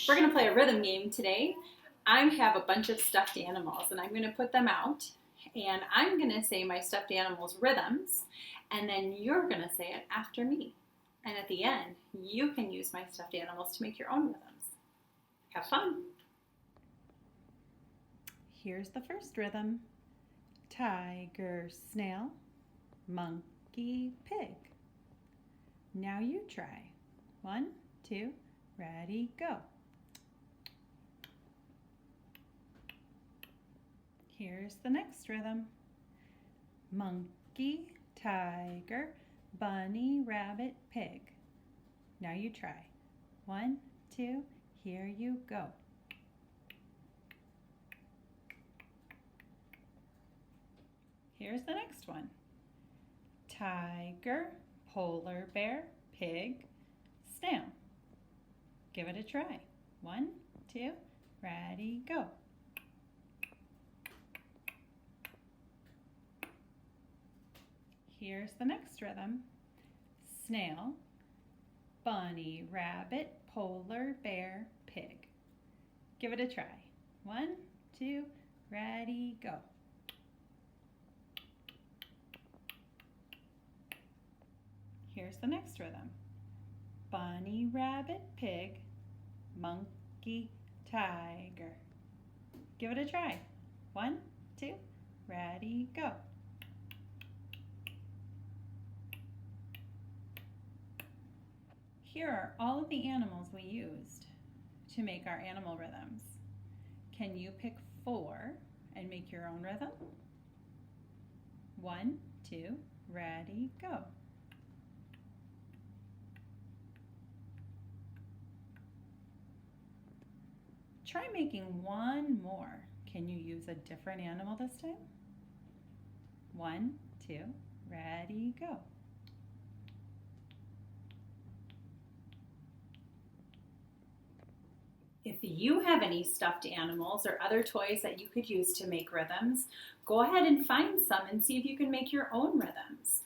We're going to play a rhythm game today. I have a bunch of stuffed animals and I'm going to put them out and I'm going to say my stuffed animals' rhythms and then you're going to say it after me. And at the end, you can use my stuffed animals to make your own rhythms. Have fun. Here's the first rhythm. Tiger, snail, monkey, pig. Now you try. 1, 2, ready, go. Here's the next rhythm. Monkey, tiger, bunny, rabbit, pig. Now you try. 1, 2, here you go. Here's the next one. Tiger, polar bear, pig, snail. Give it a try. 1, 2, ready, go. Here's the next rhythm. Snail, bunny, rabbit, polar bear, pig. Give it a try. 1, 2, ready, go. Here's the next rhythm. Bunny, rabbit, pig, monkey, tiger. Give it a try. 1, 2, ready, go. Here are all of the animals we used to make our animal rhythms. Can you pick 4 and make your own rhythm? 1, 2, ready, go. Try making 1 more. Can you use a different animal this time? 1, 2, ready, go. If you have any stuffed animals or other toys that you could use to make rhythms, go ahead and find some and see if you can make your own rhythms.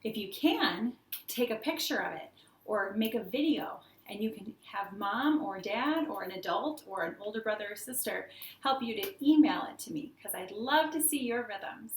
If you can, take a picture of it or make a video, and you can have mom or dad or an adult or an older brother or sister help you to email it to me because I'd love to see your rhythms.